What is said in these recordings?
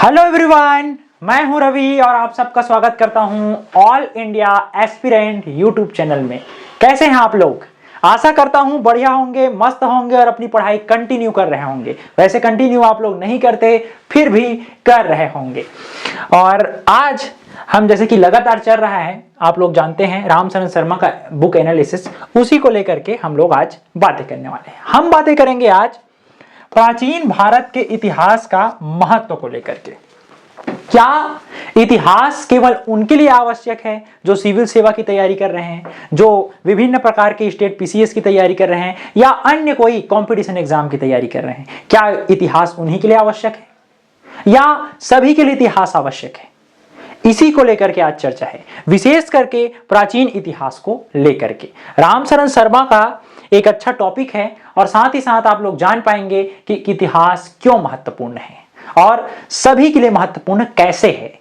Hello everyone, मैं हूं रवि और आप सबका स्वागत करता हूं all India aspirant YouTube channel में। कैसे हैं आप लोग? आशा करता हूं बढ़िया होंगे, मस्त होंगे और अपनी पढ़ाई कंटिन्यू कर रहे होंगे। वैसे कंटिन्यू आप लोग नहीं करते, फिर भी कर रहे होंगे। और आज हम जैसे कि लगातार चल रहा है, आप लोग जानते हैं रामचरण शर्मा का बुक एनालिसिस, उसी को लेकर के हम लोग आज बातें करने वाले हैं। हम बातें करेंगे आज प्राचीन भारत के इतिहास का महत्व को लेकर के। क्या इतिहास केवल उनके लिए आवश्यक है जो सिविल सेवा की तैयारी कर रहे हैं, जो विभिन्न प्रकार के स्टेट पीसीएस की तैयारी कर रहे हैं, या अन्य कोई कंपटीशन एग्जाम की तैयारी कर रहे हैं? क्या इतिहास उन्हीं के लिए आवश्यक है या सभी के लिए इतिहास आवश्यक है? इसी को लेकर के आज चर्चा है, विशेष करके प्राचीन इतिहास को लेकर के। रामचरण शर्मा का एक अच्छा टॉपिक है और साथ ही साथ आप लोग जान पाएंगे कि इतिहास क्यों महत्वपूर्ण है और सभी के लिए महत्वपूर्ण कैसे है।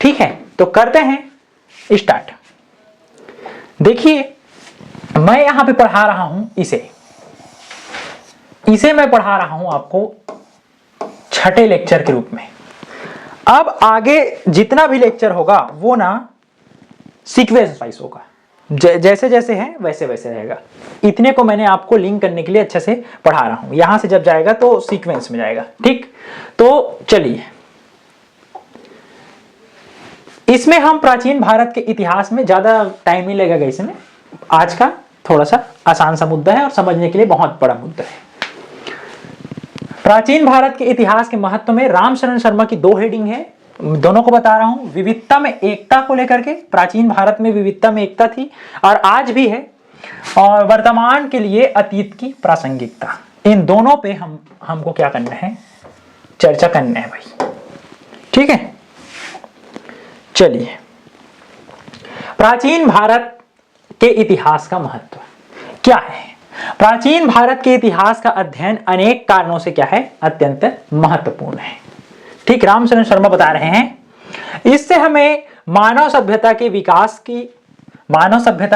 ठीक है, तो करते हैं स्टार्ट। देखिए, मैं यहां पे पढ़ा रहा हूं इसे मैं पढ़ा रहा हूं आपको छठे लेक्चर के रूप में। अब आगे जितना भी लेक्चर होगा वो ना सीक्वेंस वाइज होगा, जैसे जैसे है वैसे वैसे रहेगा। इतने को मैंने आपको लिंक करने के लिए अच्छे से पढ़ा रहा हूं। यहां से जब जाएगा तो सीक्वेंस में जाएगा। ठीक, तो चलिए, इसमें हम प्राचीन भारत के इतिहास में ज्यादा टाइम नहीं लगेगा। इसमें आज का थोड़ा सा आसान सा मुद्दा है और समझने के लिए बहुत बड़ा मुद्दा है। प्राचीन भारत के इतिहास के महत्व में रामचरण शर्मा की दो हेडिंग है, दोनों को बता रहा हूं। विविधता में एकता को लेकर के, प्राचीन भारत में विविधता में एकता थी और आज भी है, और वर्तमान के लिए अतीत की प्रासंगिकता। इन दोनों पे हमको क्या करना है, चर्चा करना है भाई। ठीक है, चलिए, प्राचीन भारत के इतिहास का महत्व क्या है? प्राचीन भारत के इतिहास का अध्ययन अनेक कारणों से क्या है, अत्यंत महत्वपूर्ण है। ठीक, रामचरण शर्मा बता रहे हैं इससे हमें मानव सभ्यता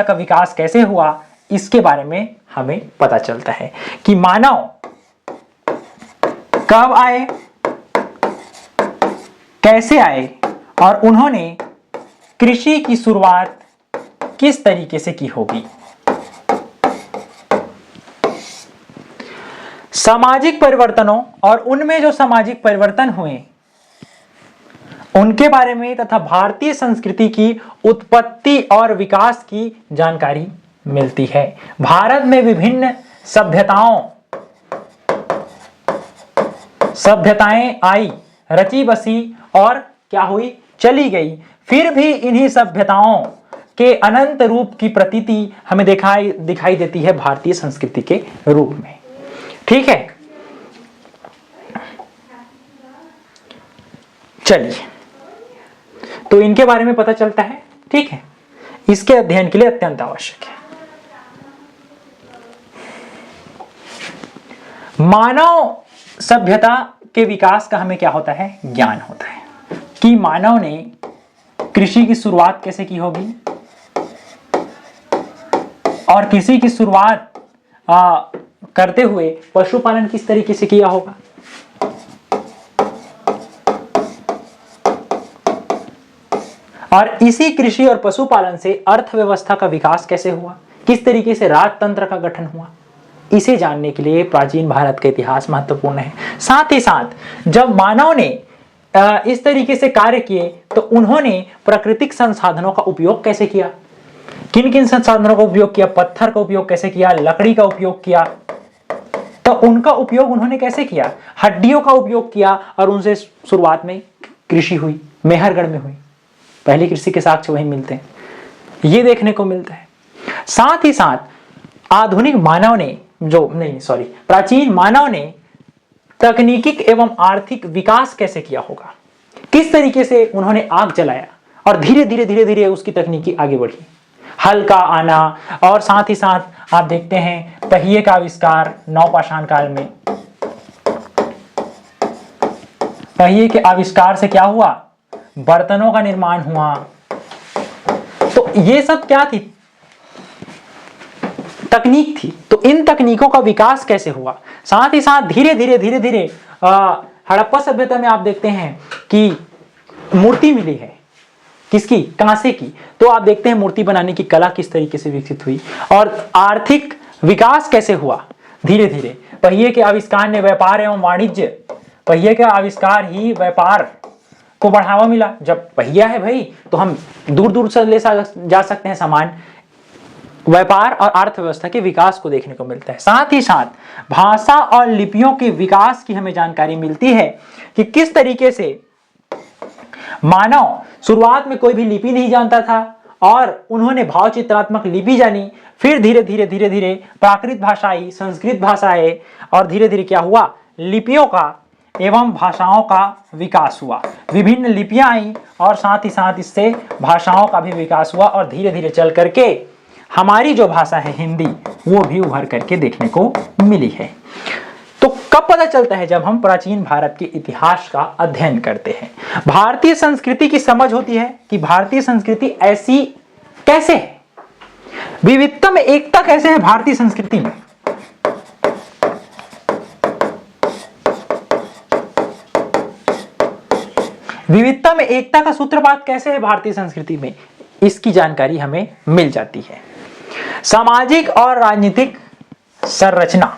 का विकास कैसे हुआ, इसके बारे में हमें पता चलता है कि मानव कब आए, कैसे आए और उन्होंने कृषि की शुरुआत किस तरीके से की होगी। सामाजिक परिवर्तनों और उनमें जो सामाजिक परिवर्तन हुए उनके बारे में तथा भारतीय संस्कृति की उत्पत्ति और विकास की जानकारी मिलती है। भारत में विभिन्न सभ्यताएं आई, रची बसी और क्या हुई, चली गई। फिर भी इन्हीं सभ्यताओं के अनंत रूप की प्रतीति हमें दिखाई देती है भारतीय संस्कृति के रूप में। ठीक है, चलिए, तो इनके बारे में पता चलता है। ठीक है, इसके अध्ययन के लिए अत्यंत आवश्यक है। मानव सभ्यता के विकास का हमें क्या होता है, ज्ञान होता है कि मानव ने कृषि की शुरुआत कैसे की होगी और कृषि की शुरुआत करते हुए पशुपालन किस तरीके से किया होगा। और इसी कृषि और पशुपालन से अर्थव्यवस्था का विकास कैसे हुआ, किस तरीके से राजतंत्र का गठन हुआ, इसे जानने के लिए प्राचीन भारत का इतिहास महत्वपूर्ण है। साथ ही साथ जब मानव ने इस तरीके से कार्य किए तो उन्होंने प्राकृतिक संसाधनों का उपयोग कैसे किया, किन किन संसाधनों का उपयोग किया, पत्थर का उपयोग कैसे किया, लकड़ी का उपयोग किया, तो उनका उपयोग उन्होंने कैसे किया, हड्डियों का उपयोग किया और उनसे शुरुआत में कृषि हुई, मेहरगढ़ में हुई। पहली कृषि के साक्ष्य वहीं मिलते हैं, ये देखने को मिलता है। साथ ही साथ आधुनिक मानव ने प्राचीन मानव ने तकनीकी एवं आर्थिक विकास कैसे किया होगा, किस तरीके से उन्होंने आग जलाया और धीरे धीरे उसकी तकनीकी आगे बढ़ी, हल का आना, और साथ ही साथ आप देखते हैं पहिए का आविष्कार नवपाषाण काल में। पहिए के आविष्कार से क्या हुआ, बर्तनों का निर्माण हुआ। तो ये सब क्या थी, तकनीक थी। तो इन तकनीकों का विकास कैसे हुआ, साथ ही साथ धीरे धीरे हड़प्पा सभ्यता में आप देखते हैं कि मूर्ति मिली है, किसकी? कांसे की। तो आप देखते हैं मूर्ति बनाने की कला किस तरीके से विकसित हुई और आर्थिक विकास कैसे हुआ धीरे धीरे। पहिए के आविष्कार ने व्यापार एवं वाणिज्य, पहिए का आविष्कार ही व्यापार को बढ़ावा मिला। जब पहिया है भाई तो हम दूर दूर से ले जा सकते हैं सामान। व्यापार और अर्थव्यवस्था के विकास को देखने को मिलता है। साथ ही साथ भाषा और लिपियों के विकास की हमें जानकारी मिलती है कि किस तरीके से मानव शुरुआत में कोई भी लिपि नहीं जानता था और उन्होंने भाव चित्रात्मक लिपि जानी। फिर धीरे धीरे प्राकृत भाषा आई, संस्कृत भाषा आई और धीरे धीरे क्या हुआ? लिपियों का एवं भाषाओं का विकास हुआ। विभिन्न लिपियां आई और साथ ही साथ इससे भाषाओं का भी विकास हुआ और धीरे धीरे चल करके हमारी जो भाषा है हिंदी वो भी उभर करके देखने को मिली है। तो कब पता चलता है? जब हम प्राचीन भारत के इतिहास का अध्ययन करते हैं, भारतीय संस्कृति की समझ होती है कि भारतीय संस्कृति ऐसी कैसे है, विविधता में एकता कैसे है भारतीय संस्कृति में। विविधता में एकता का सूत्रपात कैसे है भारतीय संस्कृति में, इसकी जानकारी हमें मिल जाती है। सामाजिक और राजनीतिक संरचना,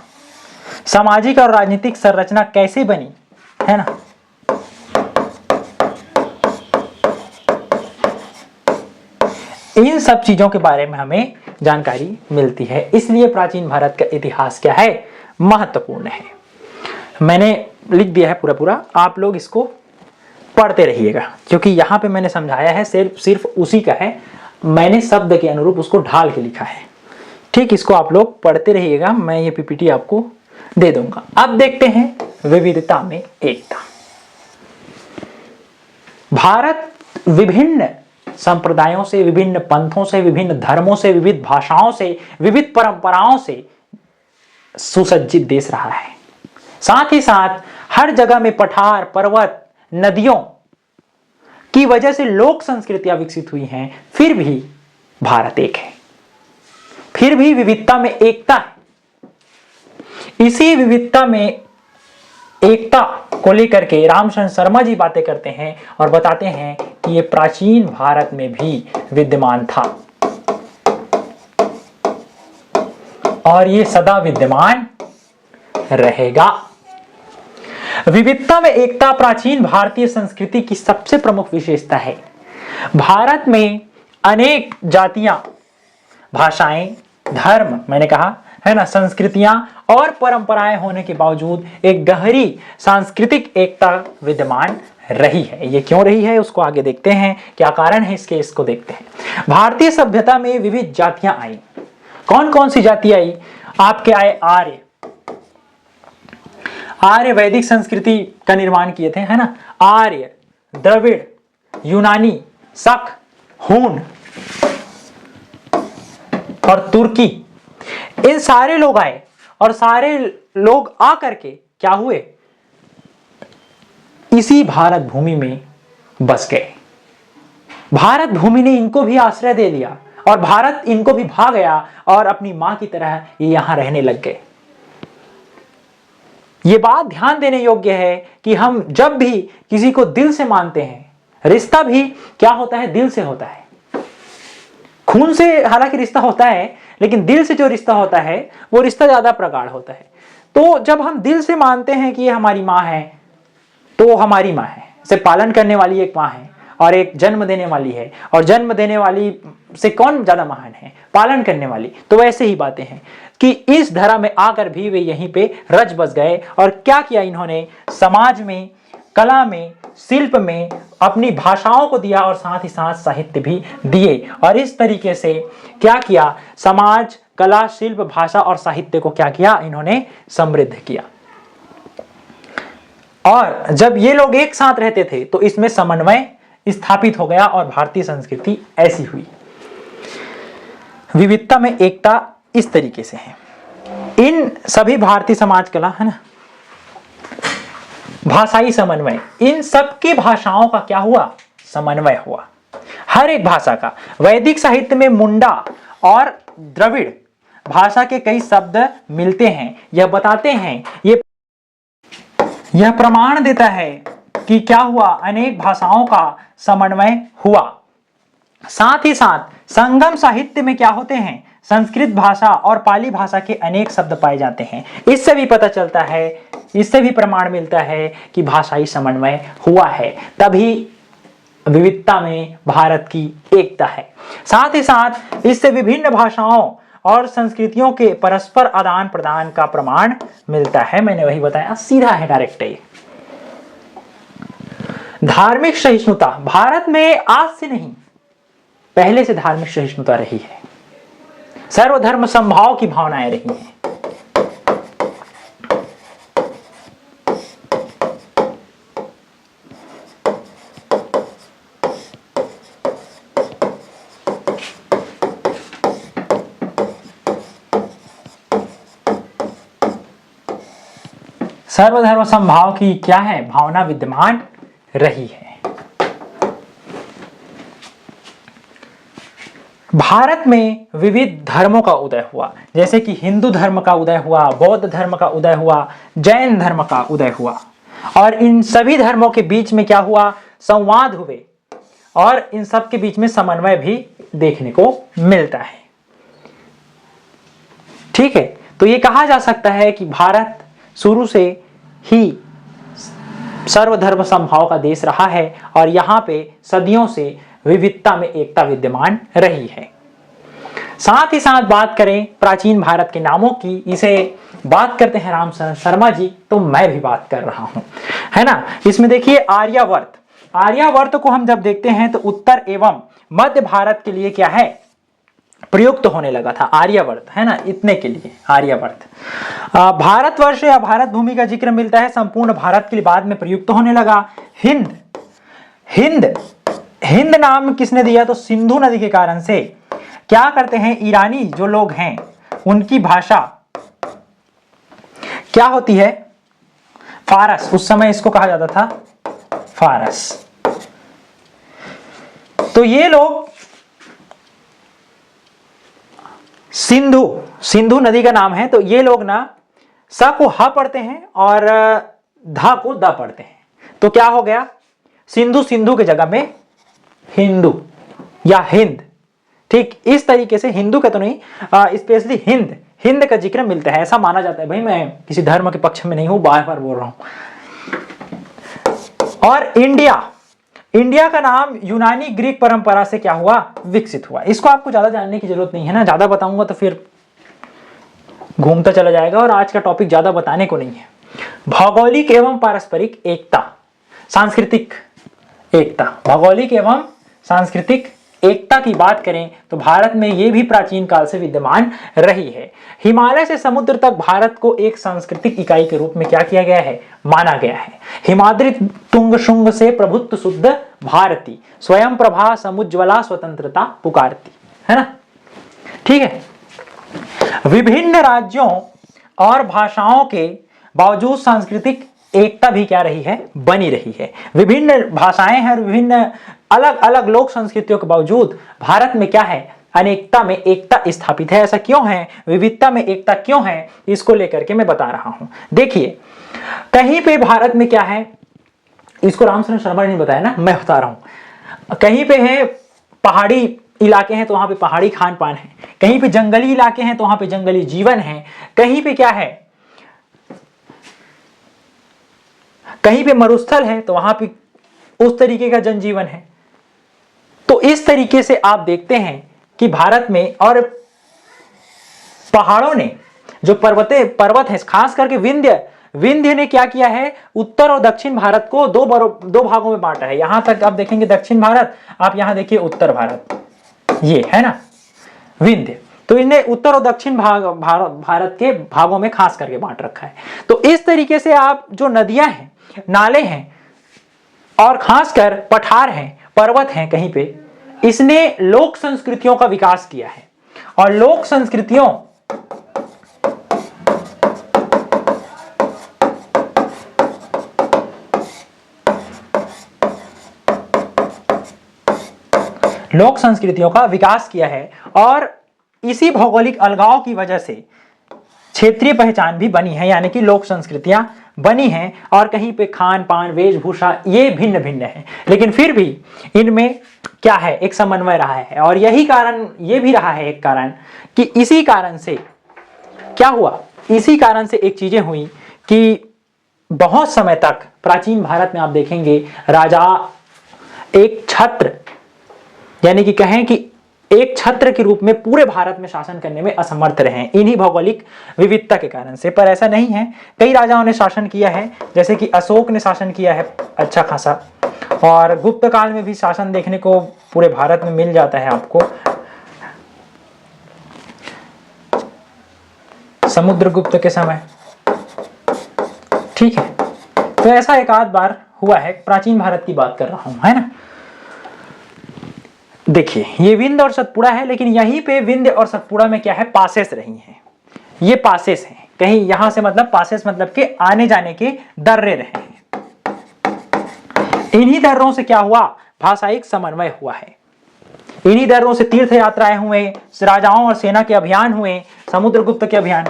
सामाजिक और राजनीतिक संरचना कैसे बनी है ना, इन सब चीजों के बारे में हमें जानकारी मिलती है। इसलिए प्राचीन भारत का इतिहास क्या है? महत्वपूर्ण है। मैंने लिख दिया है पूरा, आप लोग इसको पढ़ते रहिएगा क्योंकि यहाँ पे मैंने समझाया है सिर्फ उसी का है, मैंने शब्द के अनुरूप उसको ढाल के लिखा है। ठीक, इसको आप लोग पढ़ते रहिएगा, मैं ये पीपीटी आपको दे दूंगा। अब देखते हैं विविधता में एकता। भारत विभिन्न संप्रदायों से, विभिन्न पंथों से, विभिन्न धर्मों से, विविध भाषाओं से, विविध परंपराओं से सुसज्जित देश रहा है। साथ ही साथ हर जगह में पठार, पर्वत, नदियों की वजह से लोक संस्कृतियां विकसित हुई हैं, फिर भी भारत एक है, फिर भी विविधता में एकता है। इसी विविधता में एकता को लेकर के रामचंद्र शर्मा जी बातें करते हैं और बताते हैं कि ये प्राचीन भारत में भी विद्यमान था और ये सदा विद्यमान रहेगा। विविधता में एकता प्राचीन भारतीय संस्कृति की सबसे प्रमुख विशेषता है। भारत में अनेक जातियां, भाषाएं, धर्म, मैंने कहा है ना, संस्कृतियां और परंपराएं होने के बावजूद एक गहरी सांस्कृतिक एकता विद्यमान रही है। ये क्यों रही है उसको आगे देखते हैं, क्या कारण है इसके, इसको देखते हैं। भारतीय सभ्यता में विविध जातियां आई। कौन कौन सी जाति आई? आपके आए आर्य। आर्य वैदिक संस्कृति का निर्माण किए थे, है ना। आर्य, द्रविड़, यूनानी, शक, हून और तुर्की, इन सारे लोग आए और सारे लोग आकर के क्या हुए? इसी भारत भूमि में बस गए। भारत भूमि ने इनको भी आश्रय दे दिया और भारत इनको भी भा गया और अपनी मां की तरह ये यहां रहने लग गए। ये बात ध्यान देने योग्य है कि हम जब भी किसी को दिल से मानते हैं, रिश्ता भी क्या होता है? दिल से होता है। खून से हालांकि रिश्ता होता है, लेकिन दिल से जो रिश्ता होता है वो रिश्ता ज्यादा प्रगाढ़ होता है। तो जब हम दिल से मानते हैं कि ये हमारी माँ है, तो हमारी माँ है, इसे पालन करने वाली एक माँ है और एक जन्म देने वाली है, और जन्म देने वाली से कौन ज्यादा महान है? पालन करने वाली। तो वैसे ही बातें हैं कि इस धरा में आकर भी वे यहीं पे रच बस गए और क्या किया इन्होंने? समाज में, कला में, शिल्प में अपनी भाषाओं को दिया और साथ ही साथ साहित्य भी दिए। और इस तरीके से क्या किया? समाज, कला, शिल्प, भाषा और साहित्य को क्या किया? इन्होंने समृद्ध किया। और जब ये लोग एक साथ रहते थे तो इसमें समन्वय स्थापित हो गया और भारतीय संस्कृति ऐसी हुई। विविधता में एकता इस तरीके से है। इन सभी भारतीय समाज कला, है ना, भाषाई समन्वय, इन सबकी भाषाओं का क्या हुआ? समन्वय हुआ। हर एक भाषा का। वैदिक साहित्य में मुंडा और द्रविड़ भाषा के कई शब्द मिलते हैं। यह बताते हैं, ये यह प्रमाण देता है कि क्या हुआ, अनेक भाषाओं का समन्वय हुआ। साथ ही साथ संगम साहित्य में क्या होते हैं, संस्कृत भाषा और पाली भाषा के अनेक शब्द पाए जाते हैं। इससे भी पता चलता है, इससे भी प्रमाण मिलता है कि भाषाई समन्वय हुआ है, तभी विविधता में भारत की एकता है। साथ ही साथ इससे विभिन्न भाषाओं और संस्कृतियों के परस्पर आदान प्रदान का प्रमाण मिलता है। मैंने वही बताया, सीधा है, डायरेक्ट है। धार्मिक सहिष्णुता, भारत में आज से नहीं पहले से धार्मिक सहिष्णुता रही है, सर्वधर्म समभाव की भावनाएं रही हैं। सर्वधर्म समभाव की क्या है, भावना विद्यमान रही है। भारत में विविध धर्मों का उदय हुआ, जैसे कि हिंदू धर्म का उदय हुआ, बौद्ध धर्म का उदय हुआ, जैन धर्म का उदय हुआ, और इन सभी धर्मों के बीच में क्या हुआ, संवाद हुए, और इन सब के बीच में समन्वय भी देखने को मिलता है। ठीक है, तो ये कहा जा सकता है कि भारत शुरू से ही सर्वधर्म समभाव का देश रहा है, और यहाँ पे सदियों से विविधता में एकता विद्यमान रही है। साथ ही साथ बात करें प्राचीन भारत के नामों की, इसे बात करते हैं राम शर्मा जी, तो मैं भी बात कर रहा हूं, है ना। इसमें देखिए आर्यावर्त, आर्यावर्त को हम जब देखते हैं तो उत्तर एवं मध्य भारत के लिए क्या है, प्रयुक्त होने लगा था आर्यावर्त, है ना, इतने के लिए आर्यावर्त। भारतवर्ष या भारत भूमि का जिक्र मिलता है संपूर्ण भारत के लिए, बाद में प्रयुक्त होने लगा। हिंद, हिंद हिंद नाम किसने दिया, तो सिंधु नदी के कारण से क्या करते हैं, ईरानी जो लोग हैं उनकी भाषा क्या होती है, फारस, उस समय इसको कहा जाता था फारस। तो ये लोग सिंधु, सिंधु नदी का नाम है, तो ये लोग ना स को ह पढ़ते हैं और ध को द पढ़ते हैं, तो क्या हो गया, सिंधु, सिंधु के जगह में हिंदू या हिंद। ठीक इस तरीके से, हिंदू का तो नहीं, स्पेशली हिंद, हिंद का जिक्र मिलता है, ऐसा माना जाता है। भाई मैं किसी धर्म के पक्ष में नहीं हूं, बार बार बोल रहा हूं। और इंडिया, इंडिया का नाम यूनानी ग्रीक परंपरा से क्या हुआ, विकसित हुआ। इसको आपको ज्यादा जानने की जरूरत नहीं है ना, ज्यादा बताऊंगा तो फिर घूमता चला जाएगा, और आज का टॉपिक ज्यादा बताने को नहीं है। भौगोलिक एवं पारस्परिक एकता, सांस्कृतिक एकता, भौगोलिक एवं सांस्कृतिक एकता की बात करें तो भारत में यह भी प्राचीन काल से विद्यमान रही है। हिमालय से समुद्र तक भारत को एक सांस्कृतिक इकाई के रूप में क्या किया गया है, माना गया है। हिमाद्री तुंग शुंग से प्रभुत्व शुद्ध भारती, स्वयं प्रभा समुज्ज्वला स्वतंत्रता पुकारती, है ना। ठीक है, विभिन्न राज्यों और भाषाओं के बावजूद सांस्कृतिक एकता भी क्या रही है, बनी रही है। विभिन्न भाषाएं हैं और विभिन्न अलग अलग लोक संस्कृतियों के बावजूद भारत में क्या है, अनेकता में एकता स्थापित है। ऐसा क्यों है, विविधता में एकता क्यों है, इसको लेकर के मैं बता रहा हूं। देखिए कहीं पे भारत में क्या है, इसको रामचंद्र शर्मा ने बताया ना, मैं बता रहा हूं। कहीं पे है पहाड़ी इलाके हैं तो वहां पे पहाड़ी खान पान है, कहीं पे जंगली इलाके हैं तो वहां पे जंगली जीवन है, कहीं पे क्या है, कहीं पे मरुस्थल है तो वहां पे उस तरीके का जनजीवन है। तो इस तरीके से आप देखते हैं कि भारत में, और पहाड़ों ने जो पर्वत है, खास करके विंध्य ने क्या किया है, उत्तर और दक्षिण भारत को दो भागों में बांटा है। यहां तक आप देखेंगे दक्षिण भारत, आप यहां देखिए उत्तर भारत, ये है ना विंध्य। तो इन्हें उत्तर और दक्षिण भारत के भागों में खास करके बांट रखा है। तो इस तरीके से आप जो नदियां हैं, नाले हैं, और खासकर पठार हैं, पर्वत हैं कहीं पे, इसने लोक संस्कृतियों का विकास किया है। और लोक संस्कृतियों का विकास किया है, और इसी भौगोलिक अलगाव की वजह से क्षेत्रीय पहचान भी बनी है, यानी कि लोक संस्कृतियां बनी हैं और कहीं पे खान पान वेशभूषा ये भिन्न भिन्न है, लेकिन फिर भी इनमें क्या है, एक समन्वय रहा है। और यही कारण ये भी रहा है एक कारण कि इसी कारण से क्या हुआ, इसी कारण से एक चीजें हुई कि बहुत समय तक प्राचीन भारत में आप देखेंगे राजा एक छत्र, यानी कि कहें कि एक छत्र के रूप में पूरे भारत में शासन करने में असमर्थ रहे हैं इन्हीं भौगोलिक विविधता के कारण से। पर ऐसा नहीं है, कई राजाओं ने शासन किया है, जैसे कि अशोक ने शासन किया है अच्छा खासा, और गुप्त काल में भी शासन देखने को पूरे भारत में मिल जाता है आपको। समुद्रगुप्त के समय, ठीक है, तो ऐसा एक आध बार हुआ है। प्राचीन भारत की बात कर रहा हूं, है ना। देखिए ये विंध्य और सतपुड़ा है, लेकिन यहीं पे विंध्य और सतपुड़ा में क्या है, पासेस रही हैं, ये पासेस हैं, कहीं यहां से मतलब पासेस मतलब के आने जाने के दर्रे रहे हैं। इन्हीं दर्रों से क्या हुआ, भाषाई समन्वय हुआ है। इन्हीं दर्रों से तीर्थ यात्राएं हुए, राजाओं और सेना के अभियान हुए, समुद्रगुप्त के अभियान।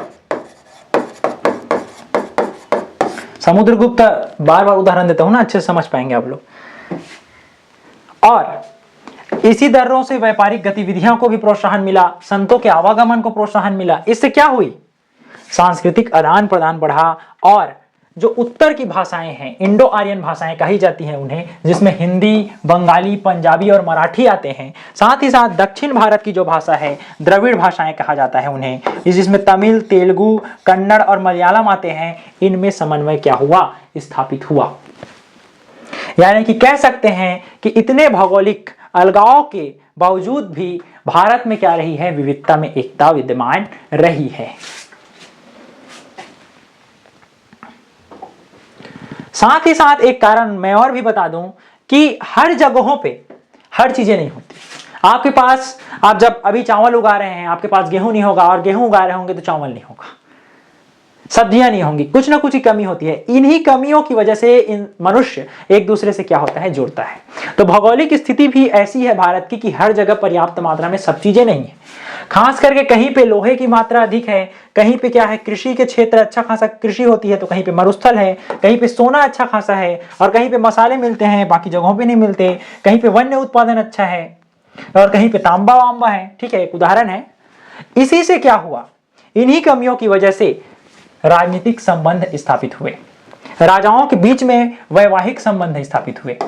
समुद्रगुप्त बार बार उदाहरण देता हूं ना, अच्छे से समझ पाएंगे आप लोग। और इसी दर्रों से व्यापारिक गतिविधियों को भी प्रोत्साहन मिला, संतों के आवागमन को प्रोत्साहन मिला। इससे क्या हुई, सांस्कृतिक आदान प्रदान बढ़ा। और जो उत्तर की भाषाएं हैं, इंडो आर्यन भाषाएं कही जाती हैं उन्हें, जिसमें हिंदी, बंगाली, पंजाबी और मराठी आते हैं। साथ ही साथ दक्षिण भारत की जो भाषा है, द्रविड़ भाषाएं कहा जाता है उन्हें, जिसमें तमिल, तेलुगु, कन्नड़ और मलयालम आते हैं। इनमें समन्वय क्या हुआ, स्थापित हुआ। यानी कि कह सकते हैं कि इतने भौगोलिक अलगाव के बावजूद भी भारत में क्या रही है, विविधता में एकता विद्यमान रही है। साथ ही साथ एक कारण मैं और भी बता दूं कि हर जगहों पे हर चीजें नहीं होती। आपके पास, आप जब अभी चावल उगा रहे हैं, आपके पास गेहूं नहीं होगा, और गेहूं उगा रहे होंगे तो चावल नहीं होगा, सब्जियां नहीं होंगी, कुछ ना कुछ ही कमी होती है। इन्हीं कमियों की वजह से इन मनुष्य एक दूसरे से क्या होता है, जुड़ता है। तो भौगोलिक स्थिति भी ऐसी है भारत की कि हर जगह पर्याप्त मात्रा में सब चीजें नहीं है। खास करके कहीं पे लोहे की मात्रा अधिक है, कहीं पे क्या है, कृषि के क्षेत्र अच्छा खासा कृषि होती है, तो कहीं पे मरुस्थल है, कहीं पे सोना अच्छा खासा है, और कहीं पे मसाले मिलते हैं, बाकी जगहों पे नहीं मिलते। कहीं पे वन्य उत्पादन अच्छा है और कहीं पे तांबा वांबा है, ठीक है, एक उदाहरण है। इसी से क्या हुआ, इन्हीं कमियों की वजह से राजनीतिक संबंध स्थापित हुए, राजाओं के बीच में वैवाहिक संबंध स्थापित हुए।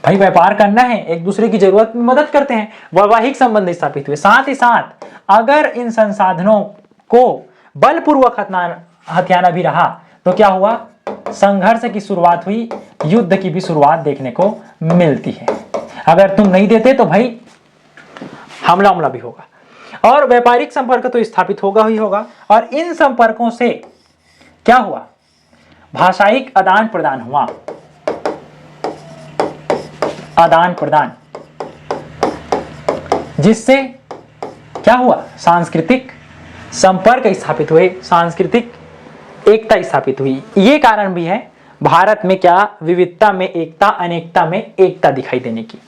भाई व्यापार करना है, एक दूसरे की जरूरत में मदद करते हैं, वैवाहिक संबंध स्थापित हुए। साथ ही साथ अगर इन संसाधनों को बलपूर्वक हथियाना भी रहा तो क्या हुआ, संघर्ष की शुरुआत हुई, युद्ध की भी शुरुआत देखने को मिलती है। अगर तुम नहीं देते तो भाई हमला भी होगा। और व्यापारिक संपर्क तो स्थापित होगा ही होगा। और इन संपर्कों से क्या हुआ, भाषाई आदान प्रदान हुआ, आदान प्रदान, जिससे क्या हुआ, सांस्कृतिक संपर्क स्थापित हुए, सांस्कृतिक एकता स्थापित हुई। ये कारण भी है भारत में क्या, विविधता में एकता, अनेकता में एकता दिखाई देने की,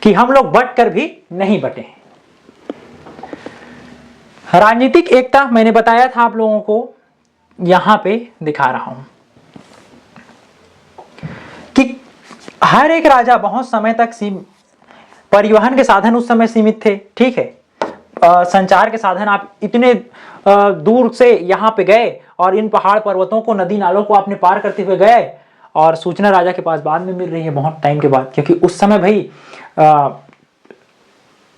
कि हम लोग बट कर भी नहीं बटे हैं। राजनीतिक एकता मैंने बताया था आप लोगों को, यहां पे दिखा रहा हूं कि हर एक राजा बहुत समय तक परिवहन के साधन उस समय सीमित थे, ठीक है। संचार के साधन, आप इतने दूर से यहाँ पे गए और इन पहाड़ पर्वतों को, नदी नालों को आपने पार करते हुए गए, और सूचना राजा के पास बाद में मिल रही है, बहुत टाइम के बाद, क्योंकि उस समय भाई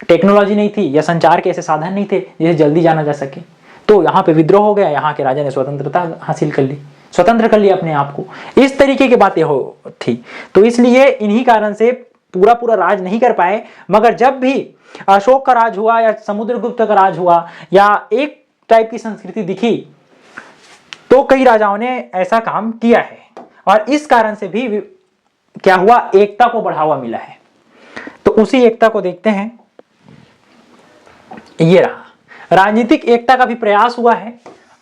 टेक्नोलॉजी नहीं थी या संचार के ऐसे साधन नहीं थे जिसे जल्दी जाना जा सके। तो यहाँ पे विद्रोह हो गया, यहाँ के राजा ने स्वतंत्रता हासिल कर ली, स्वतंत्र कर लिया अपने आप को, इस तरीके की बातें हो थी। तो इसलिए इन्हीं कारण से पूरा राज नहीं कर पाए। मगर जब भी अशोक का राज हुआ या समुद्रगुप्त का राज हुआ या एक टाइप की संस्कृति दिखी, तो कई राजाओं ने ऐसा काम किया है, और इस कारण से भी क्या हुआ, एकता को बढ़ावा मिला है। तो उसी एकता को देखते हैं। ये रहा, राजनीतिक एकता का भी प्रयास हुआ है।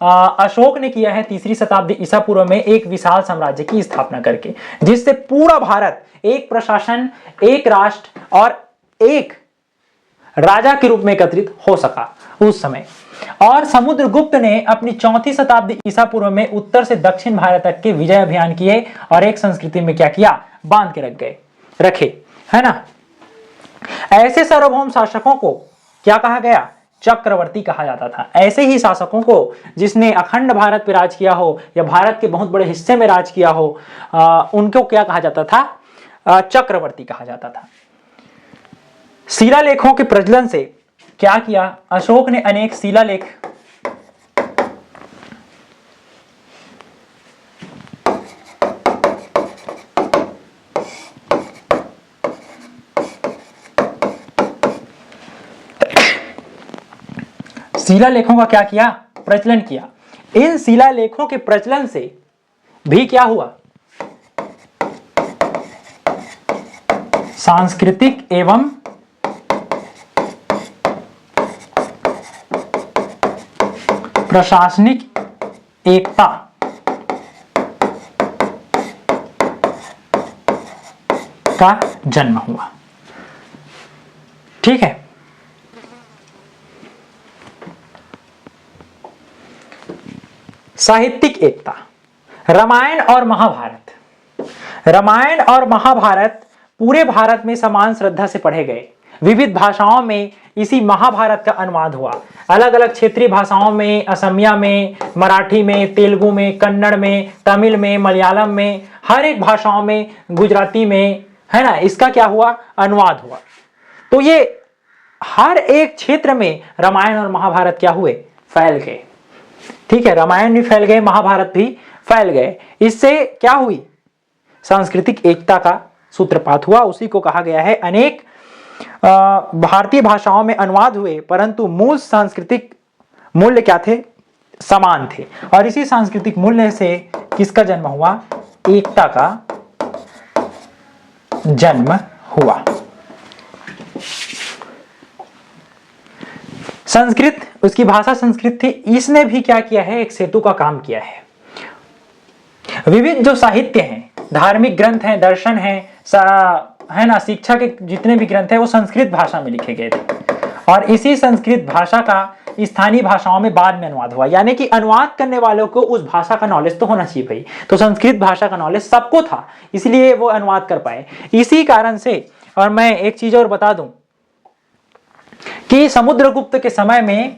अशोक ने किया है 3री शताब्दी ईसा पूर्व में एक विशाल साम्राज्य की स्थापना करके, जिससे पूरा भारत एक प्रशासन, एक राष्ट्र और एक राजा के रूप में एकत्रित हो सका उस समय। और समुद्रगुप्त ने अपनी 4वीं शताब्दी ईसा पूर्व में उत्तर से दक्षिण भारत तक के विजय अभियान किए और एक संस्कृति में क्या किया, बांध के रखे, है ना। ऐसे सार्वभौम शासकों को क्या कहा गया, चक्रवर्ती कहा जाता था। ऐसे ही शासकों को जिसने अखंड भारत पे राज किया हो या भारत के बहुत बड़े हिस्से में राज किया हो, उनको क्या कहा जाता था, चक्रवर्ती कहा जाता था। शिलालेखों के प्रचलन से क्या किया, अशोक ने अनेक शिलालेख शिलालेखों का क्या किया, प्रचलन किया। इन शिलालेखों के प्रचलन से भी क्या हुआ, सांस्कृतिक एवं प्रशासनिक एकता का जन्म हुआ। ठीक है, साहित्यिक एकता। रामायण और महाभारत पूरे भारत में समान श्रद्धा से पढ़े गए। विविध भाषाओं में इसी महाभारत का अनुवाद हुआ। अलग अलग क्षेत्रीय भाषाओं में, असमिया में, मराठी में, तेलुगु में, कन्नड़ में, तमिल में, मलयालम में, हर एक भाषाओं में, गुजराती में, है ना, इसका क्या हुआ, अनुवाद हुआ। तो ये हर एक क्षेत्र में रामायण और महाभारत क्या हुए, फैल गए। ठीक है, रामायण भी फैल गए, महाभारत भी फैल गए। इससे क्या हुई, सांस्कृतिक एकता का सूत्रपात हुआ। उसी को कहा गया है, अनेक भारतीय भाषाओं में अनुवाद हुए परंतु मूल सांस्कृतिक मूल्य क्या थे, समान थे। और इसी सांस्कृतिक मूल्य से किसका जन्म हुआ, एकता का जन्म हुआ। संस्कृत, उसकी भाषा संस्कृत थी। इसने भी क्या किया है, एक सेतु का काम किया है। विविध जो साहित्य हैं, धार्मिक ग्रंथ हैं, दर्शन हैं, है ना, शिक्षा के जितने भी ग्रंथ हैं वो संस्कृत भाषा में लिखे गए थे। और इसी संस्कृत भाषा का स्थानीय भाषाओं में बाद में अनुवाद हुआ। यानी कि अनुवाद करने वालों को उस भाषा का नॉलेज तो होना चाहिए भाई। तो संस्कृत भाषा का नॉलेज सबको था, इसलिए वो अनुवाद कर पाए। इसी कारण से, और मैं एक चीज और बता दूं कि समुद्रगुप्त के समय में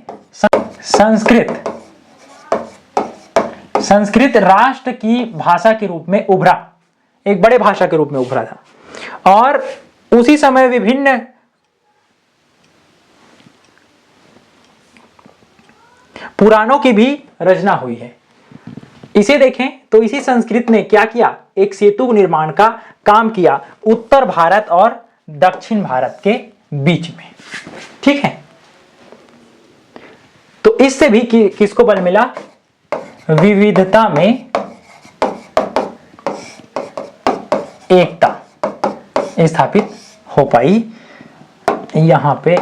संस्कृत राष्ट्र की भाषा के रूप में उभरा, एक बड़े भाषा के रूप में उभरा था। और उसी समय विभिन्न पुराणों की भी रचना हुई है। इसे देखें तो इसी संस्कृत ने क्या किया, एक सेतु निर्माण का काम किया उत्तर भारत और दक्षिण भारत के बीच में। ठीक है, तो इससे भी किसको बल मिला, विविधता में एकता स्थापित हो पाई। यहां पे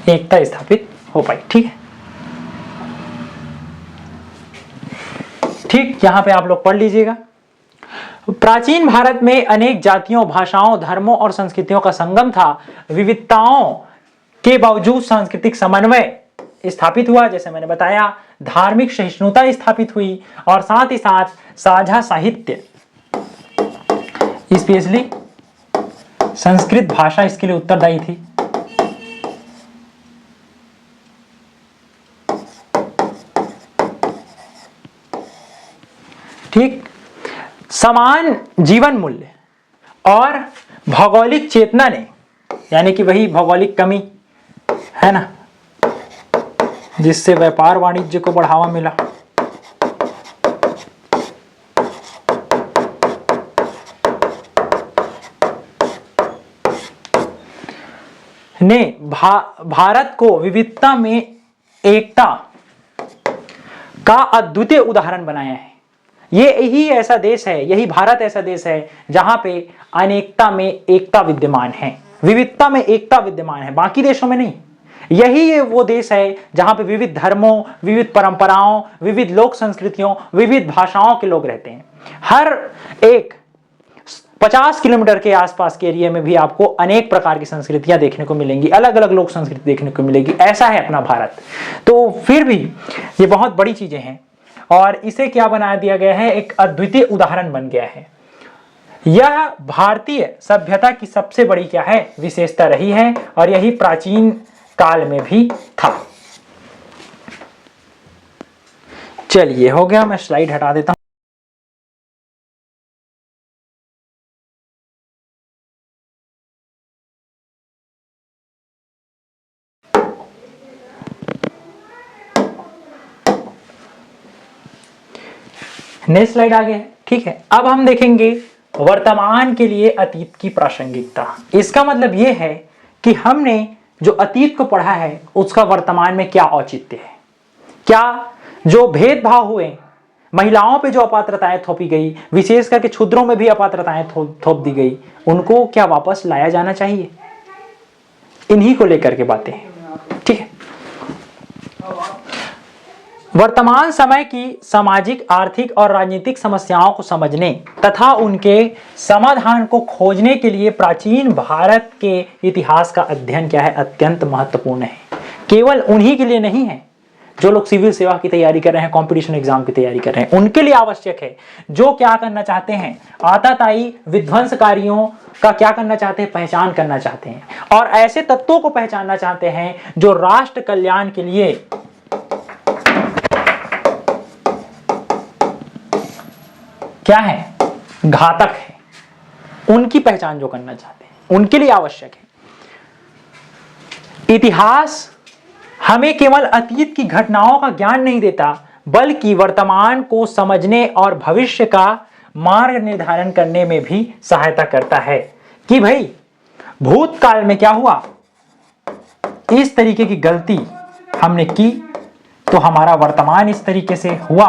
एकता स्थापित हो पाई। ठीक है, ठीक, यहां पे आप लोग पढ़ लीजिएगा। प्राचीन भारत में अनेक जातियों, भाषाओं, धर्मों और संस्कृतियों का संगम था। विविधताओं के बावजूद सांस्कृतिक समन्वय स्थापित हुआ, जैसे मैंने बताया, धार्मिक सहिष्णुता स्थापित हुई और साथ ही साथ साझा साहित्य, स्पेशली संस्कृत भाषा इसके लिए उत्तरदायी थी। ठीक, समान जीवन मूल्य और भौगोलिक चेतना ने, यानी कि वही भौगोलिक कमी है ना, जिससे व्यापार वाणिज्य को बढ़ावा मिला। ने भारत को विविधता में एकता का अद्वितीय उदाहरण बनाया है। यही ऐसा देश है, यही भारत ऐसा देश है जहां पे अनेकता में एकता विद्यमान है, विविधता में एकता विद्यमान है, बाकी देशों में नहीं। यही वो देश है जहां पे विविध धर्मों, विविध परंपराओं, विविध लोक संस्कृतियों, विविध भाषाओं के लोग रहते हैं। हर एक 50 किलोमीटर के आसपास के एरिया में भी आपको अनेक प्रकार की संस्कृतियां देखने को मिलेंगी, अलग अलग लोक संस्कृति देखने को मिलेगी। ऐसा है अपना भारत। तो फिर भी ये बहुत बड़ी चीजें हैं और इसे क्या बना दिया गया है, एक अद्वितीय उदाहरण बन गया है। यह भारतीय सभ्यता की सबसे बड़ी क्या है, विशेषता रही है और यही प्राचीन काल में भी था। चलिए हो गया, मैं स्लाइड हटा देता हूं। नेक्स्ट स्लाइड आ गया। ठीक है, अब हम देखेंगे वर्तमान के लिए अतीत की प्रासंगिकता। इसका मतलब यह है कि हमने जो अतीत को पढ़ा है उसका वर्तमान में क्या औचित्य है, क्या जो भेदभाव हुए, महिलाओं पे जो अपात्रताएं थोपी गई, विशेष करके क्षुद्रों में भी अपात्रताएं थोप दी गई, उनको क्या वापस लाया जाना चाहिए। इन्हीं को लेकर के बातें हैं। ठीक है, वर्तमान समय की सामाजिक, आर्थिक और राजनीतिक समस्याओं को समझने तथा उनके समाधान को खोजने के लिए प्राचीन भारत के इतिहास का अध्ययन क्या है, अत्यंत महत्वपूर्ण है। केवल उन्हीं के लिए नहीं है जो लोग सिविल सेवा की तैयारी कर रहे हैं, कंपटीशन एग्जाम की तैयारी कर रहे हैं, उनके लिए आवश्यक है। जो क्या करना चाहते हैं, आताताई विध्वंसकारियों का क्या करना चाहते हैं, पहचान करना चाहते हैं और ऐसे तत्वों को पहचानना चाहते हैं जो राष्ट्र कल्याण के लिए क्या है, घातक है, उनकी पहचान जो करना चाहते हैं, उनके लिए आवश्यक है। इतिहास हमें केवल अतीत की घटनाओं का ज्ञान नहीं देता, बल्कि वर्तमान को समझने और भविष्य का मार्ग निर्धारण करने में भी सहायता करता है कि भाई भूतकाल में क्या हुआ, इस तरीके की गलती हमने की तो हमारा वर्तमान इस तरीके से हुआ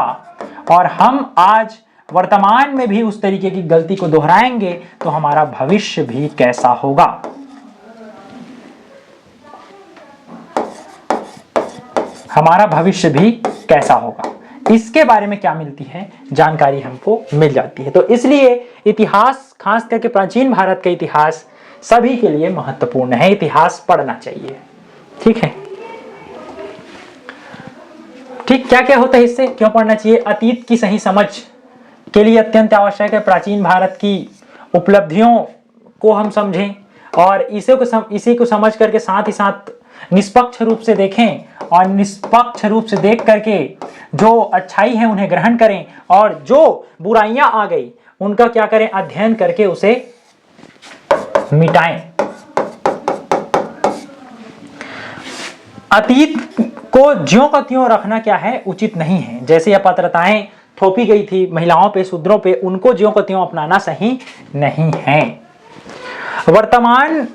और हम आज वर्तमान में भी उस तरीके की गलती को दोहराएंगे तो हमारा भविष्य भी कैसा होगा। हमारा भविष्य भी कैसा होगा, इसके बारे में क्या मिलती है, जानकारी हमको मिल जाती है। तो इसलिए इतिहास, खास करके प्राचीन भारत का इतिहास सभी के लिए महत्वपूर्ण है, इतिहास पढ़ना चाहिए। ठीक है, ठीक, क्या क्या होता है इससे, क्यों पढ़ना चाहिए। अतीत की सही समझ के लिए अत्यंत आवश्यक है प्राचीन भारत की उपलब्धियों को हम समझें और इसी को समझ करके साथ ही साथ निष्पक्ष रूप से देखें और निष्पक्ष रूप से देख करके जो अच्छाई है उन्हें ग्रहण करें और जो बुराइयां आ गई उनका क्या करें, अध्ययन करके उसे मिटाएं। अतीत को ज्यों का त्यों रखना क्या है, उचित नहीं है। जैसे अपात्रताएं थोपी गई थी महिलाओं पे, शूद्रों पे, उनको ज्यों का त्यों अपनाना सही नहीं है। वर्तमान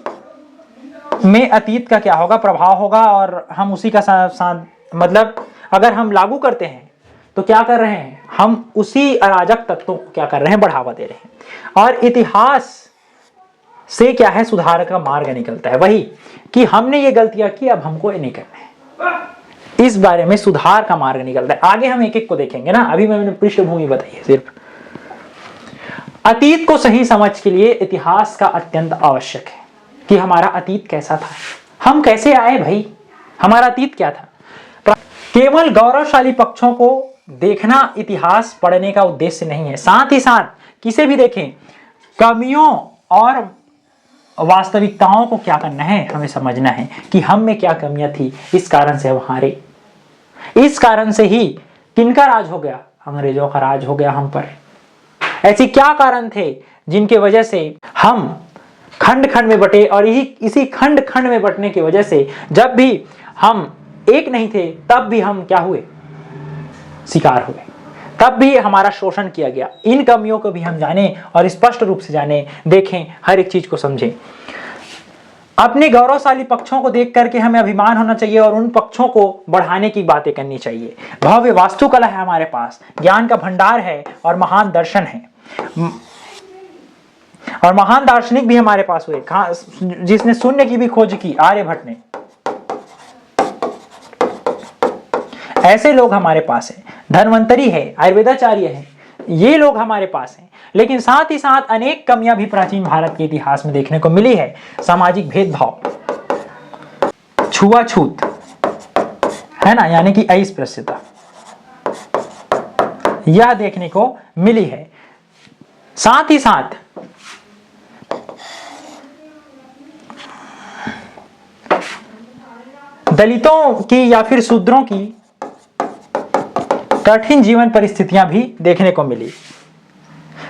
में अतीत का क्या होगा, प्रभाव होगा और हम उसी का मतलब अगर हम लागू करते हैं तो क्या कर रहे हैं, हम उसी अराजक तत्वों को क्या कर रहे हैं, बढ़ावा दे रहे हैं। और इतिहास से क्या है, सुधार का मार्ग निकलता है। वही कि हमने ये गलतियां की, अब हमको ये नहीं करना है, इस बारे में सुधार का मार्ग निकलता है। आगे हम एक एक को देखेंगे ना, अभी मैंने पृष्ठभूमि बताई है सिर्फ। अतीत को सही समझ के लिए इतिहास का अत्यंत आवश्यक है कि हमारा अतीत कैसा था, हम कैसे आए भाई, हमारा अतीत क्या था। केवल गौरवशाली पक्षों को देखना इतिहास पढ़ने का उद्देश्य नहीं है, साथ ही साथ किसे भी देखें, कमियों और वास्तविकताओं को क्या करना है, हमें समझना है कि हम में क्या कमियां थी, इस कारण से हम हारे, इस कारण से ही किनका राज हो गया, अंग्रेजों का राज हो गया हम पर। ऐसे क्या कारण थे जिनके वजह से हम खंड खंड में बटे और इसी खंड खंड में बटने की वजह से जब भी हम एक नहीं थे तब भी हम क्या हुए, शिकार हुए, तब भी हमारा शोषण किया गया। इन कमियों को भी हम जानें और स्पष्ट रूप से जानें, देखें, हर एक चीज को समझें। अपने गौरवशाली पक्षों को देख करके हमें अभिमान होना चाहिए और उन पक्षों को बढ़ाने की बातें करनी चाहिए। भव्य वास्तुकला है हमारे पास, ज्ञान का भंडार है और महान दर्शन है और महान दार्शनिक भी हमारे पास हुए, जिसने शून्य की भी खोज की, आर्यभट्ट ने। ऐसे लोग हमारे पास हैं। धन्वंतरी है, आयुर्वेदाचार्य है, ये लोग हमारे पास हैं। लेकिन साथ ही साथ अनेक कमियां भी प्राचीन भारत के इतिहास में देखने को मिली है। सामाजिक भेदभाव, छुआछूत, है ना, यानी कि अस्पृश्यता, यह देखने को मिली है। साथ ही साथ दलितों की या फिर शूद्रों की कठिन जीवन परिस्थितियां भी देखने को मिली।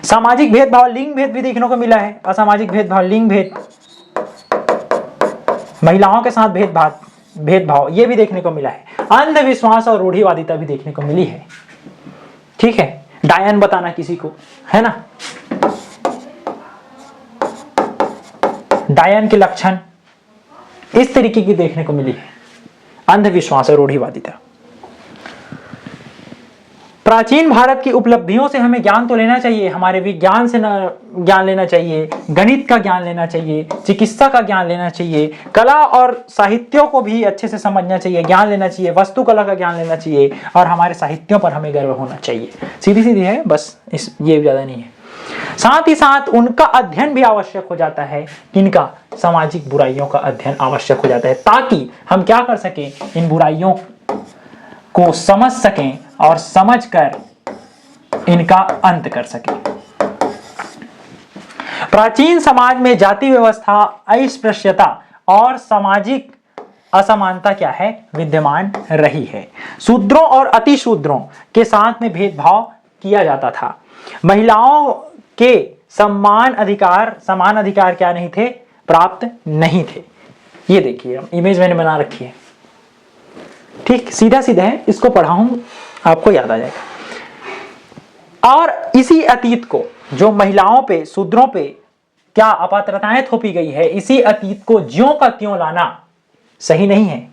सामाजिक भेदभाव, लिंग भेद भी देखने को मिला है। असामाजिक भेदभाव, लिंग भेद, महिलाओं के साथ भेदभाव ये भी देखने को मिला है। अंधविश्वास और रूढ़िवादिता भी देखने को मिली है। ठीक है, डायन बताना किसी को, है ना, डायन के लक्षण इस तरीके की देखने को मिली है। अंधविश्वास और रूढ़िवादिता। प्राचीन भारत की उपलब्धियों से हमें ज्ञान तो लेना चाहिए, हमारे विज्ञान से ज्ञान लेना चाहिए, गणित का ज्ञान लेना चाहिए, चिकित्सा का ज्ञान लेना चाहिए, कला और साहित्यों को भी अच्छे से समझना चाहिए, ज्ञान लेना चाहिए, वास्तुकला का ज्ञान लेना चाहिए और हमारे साहित्यों पर हमें गर्व होना चाहिए। सीधी सीधी है बस, ये ज्यादा नहीं है। साथ ही साथ उनका अध्ययन भी आवश्यक हो जाता है। किनका? सामाजिक बुराइयों का अध्ययन आवश्यक हो जाता है, ताकि हम क्या कर सकें, इन बुराइयों को समझ सकें और समझकर इनका अंत कर सकें। प्राचीन समाज में जाति व्यवस्था, अस्पृश्यता और सामाजिक असमानता क्या है? विद्यमान रही है। शूद्रों और अतिशूद्रों के साथ में भेदभाव किया जाता था। महिलाओं के समान अधिकार क्या नहीं थे? प्राप्त नहीं थे। ये देखिए इमेज मैंने बना रखी है, ठीक, सीधा सीधा है, इसको पढ़ा हूं, आपको याद आ जाएगा। और इसी अतीत को, जो महिलाओं पे, शूद्रों पे क्या अपात्रताएं थोपी गई है, इसी अतीत को ज्यों का त्यों लाना सही नहीं है।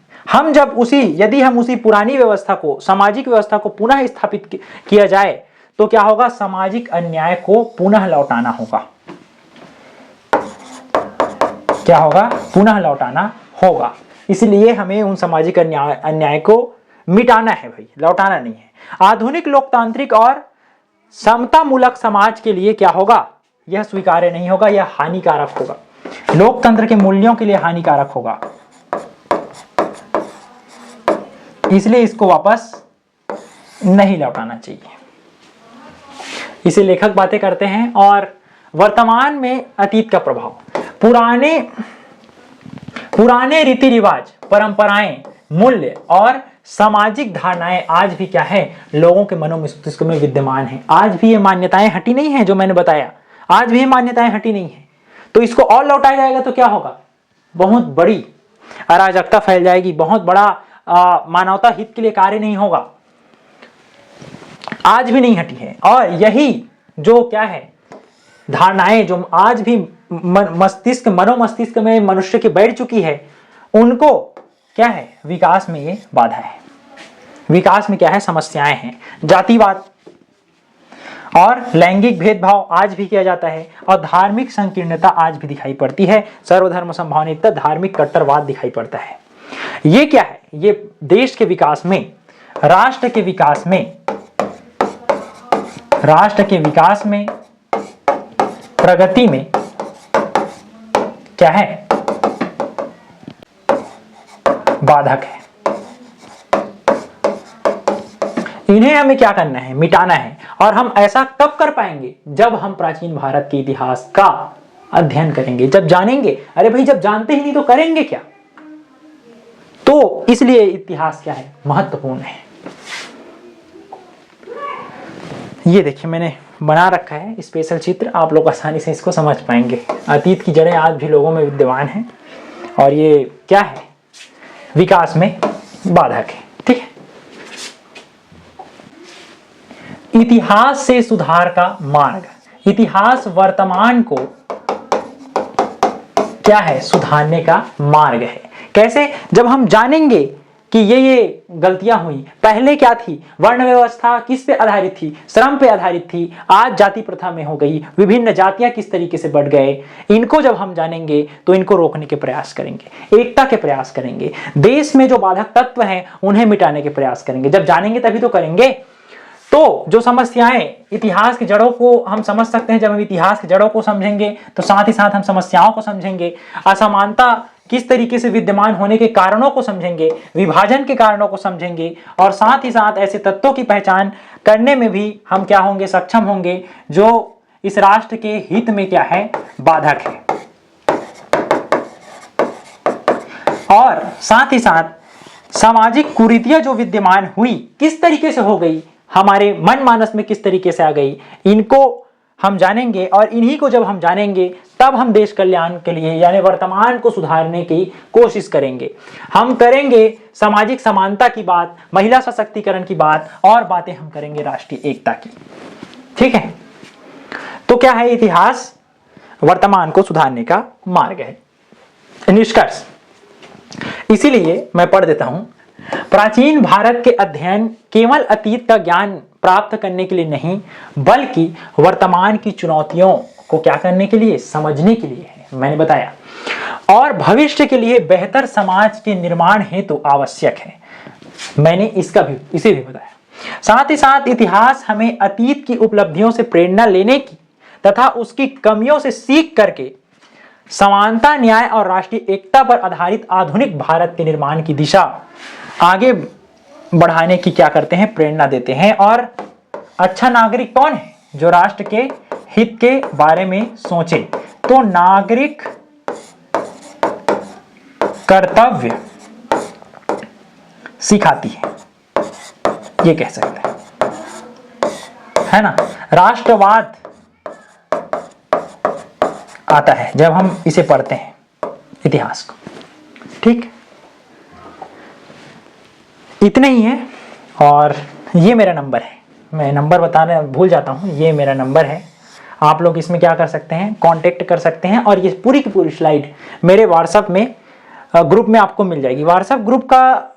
यदि हम उसी पुरानी व्यवस्था को, सामाजिक व्यवस्था को पुनः स्थापित किया जाए तो क्या होगा? सामाजिक अन्याय को पुनः लौटाना होगा। क्या होगा? पुनः लौटाना होगा। इसलिए हमें उन सामाजिक अन्याय को मिटाना है भाई, लौटाना नहीं है। आधुनिक लोकतांत्रिक और समतामूलक समाज के लिए क्या होगा? यह स्वीकार्य नहीं होगा, यह हानिकारक होगा। लोकतंत्र के मूल्यों के लिए हानिकारक होगा। इसलिए इसको वापस नहीं लौटाना चाहिए। इसे लेखक बातें करते हैं। और वर्तमान में अतीत का प्रभाव, पुराने रीति रिवाज, परंपराएं, मूल्य और सामाजिक धारणाएं आज भी क्या है? लोगों के मनों मस्तिष्क में विद्यमान है। आज भी ये मान्यताएं हटी नहीं है, जो मैंने बताया, आज भी ये मान्यताएं हटी नहीं है। तो इसको और लौटाया जाएगा तो क्या होगा? बहुत बड़ी अराजकता फैल जाएगी, बहुत बड़ा मानवता हित के लिए कार्य नहीं होगा। आज भी नहीं हटी है। और यही जो क्या है, धारणाएं जो आज भी मनोमस्तिष्क में मनुष्य के बैठ चुकी है, उनको क्या है? विकास में ये बाधा है। विकास में क्या है? समस्याएं हैं। जातिवाद और लैंगिक भेदभाव आज भी किया जाता है। और धार्मिक संकीर्णता आज भी दिखाई पड़ती है। सर्वधर्म समभावनीयता, धार्मिक कट्टरवाद दिखाई पड़ता है। ये क्या है? ये देश के विकास में, राष्ट्र के विकास में, प्रगति में क्या है? बाधक है। इन्हें हमें क्या करना है? मिटाना है। और हम ऐसा कब कर पाएंगे? जब हम प्राचीन भारत के इतिहास का अध्ययन करेंगे, जब जानेंगे। अरे भाई, जब जानते ही नहीं तो करेंगे क्या? तो इसलिए इतिहास क्या है? महत्वपूर्ण है। ये देखिए मैंने बना रखा है स्पेशल चित्र, आप लोग आसानी से इसको समझ पाएंगे। अतीत की जड़ें आज भी लोगों में विद्यमान हैं और ये क्या है? विकास में बाधक है। ठीक है, इतिहास से सुधार का मार्ग। इतिहास वर्तमान को क्या है? सुधारने का मार्ग है। कैसे? जब हम जानेंगे कि ये गलतियां हुई। पहले क्या थी? वर्ण व्यवस्था किस पे आधारित थी? श्रम पे आधारित थी। आज जाति प्रथा में हो गई। विभिन्न जातियां किस तरीके से बढ़ गए, इनको जब हम जानेंगे तो इनको रोकने के प्रयास करेंगे, एकता के प्रयास करेंगे। देश में जो बाधक तत्व हैं उन्हें मिटाने के प्रयास करेंगे। जब जानेंगे तभी तो करेंगे। तो जो समस्याएं, इतिहास की जड़ों को हम समझ सकते हैं। जब हम इतिहास की जड़ों को समझेंगे तो साथ ही साथ हम समस्याओं को समझेंगे, असमानता किस तरीके से विद्यमान होने के कारणों को समझेंगे, विभाजन के कारणों को समझेंगे, और साथ ही साथ ऐसे तत्वों की पहचान करने में भी हम क्या होंगे, सक्षम होंगे, जो इस राष्ट्र के हित में क्या है, बाधक है। और साथ ही साथ सामाजिक कुरीतियां जो विद्यमान हुई, किस तरीके से हो गई, हमारे मन मानस में किस तरीके से आ गई, इनको हम जानेंगे। और इन्हीं को जब हम जानेंगे तब हम देश कल्याण के लिए यानी वर्तमान को सुधारने की कोशिश करेंगे। हम करेंगे सामाजिक समानता की बात, महिला सशक्तिकरण की बात, और बातें हम करेंगे राष्ट्रीय एकता की। ठीक है, तो क्या है, इतिहास वर्तमान को सुधारने का मार्ग है। निष्कर्ष इसीलिए मैं पढ़ देता हूं, प्राचीन भारत के अध्ययन केवल अतीत का ज्ञान प्राप्त करने के लिए नहीं, बल्कि वर्तमान की चुनौतियों को क्या करने के लिए, समझने के लिए है, मैंने बताया, और भविष्य के लिए बेहतर समाज के निर्माण हेतु आवश्यक है, मैंने इसे भी बताया। साथ ही साथ इतिहास हमें अतीत की उपलब्धियों से प्रेरणा लेने की तथा उसकी कमियों से सीख करके समानता, न्याय और राष्ट्रीय एकता पर आधारित आधुनिक भारत के निर्माण की दिशा आगे बढ़ाने की क्या करते हैं, प्रेरणा देते हैं। और अच्छा नागरिक कौन है, जो राष्ट्र के हित के बारे में सोचे। तो नागरिक कर्तव्य सिखाती है, ये कह सकते है ना। राष्ट्रवाद आता है जब हम इसे पढ़ते हैं, इतिहास को। ठीक, इतने ही है। और ये मेरा नंबर है, मैं नंबर बताना भूल जाता हूँ, ये मेरा नंबर है। आप लोग इसमें क्या कर सकते हैं, कांटेक्ट कर सकते हैं। और ये पूरी की पूरी स्लाइड मेरे व्हाट्सएप में ग्रुप में आपको मिल जाएगी। व्हाट्सएप ग्रुप का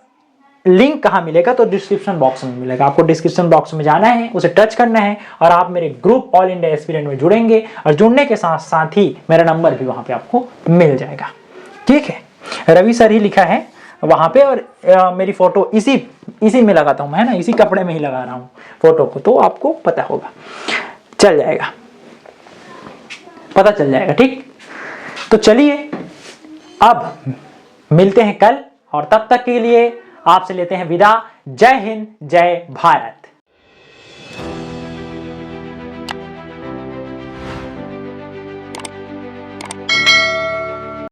लिंक कहाँ मिलेगा, तो डिस्क्रिप्शन बॉक्स में मिलेगा। आपको डिस्क्रिप्शन बॉक्स में जाना है, उसे टच करना है, और आप मेरे ग्रुप ऑल इंडिया एस्पिरेंट में जुड़ेंगे। और जुड़ने के साथ साथ ही मेरा नंबर भी वहां पे आपको मिल जाएगा। ठीक है, रवि सर ही लिखा है वहां पे, और मेरी फोटो इसी में लगाता हूं मैं, है ना, इसी कपड़े में ही लगा रहा हूं फोटो को, तो आपको पता होगा, चल जाएगा, पता चल जाएगा। ठीक, तो चलिए अब मिलते हैं कल, और तब तक के लिए आपसे लेते हैं विदा। जय हिंद, जय भारत।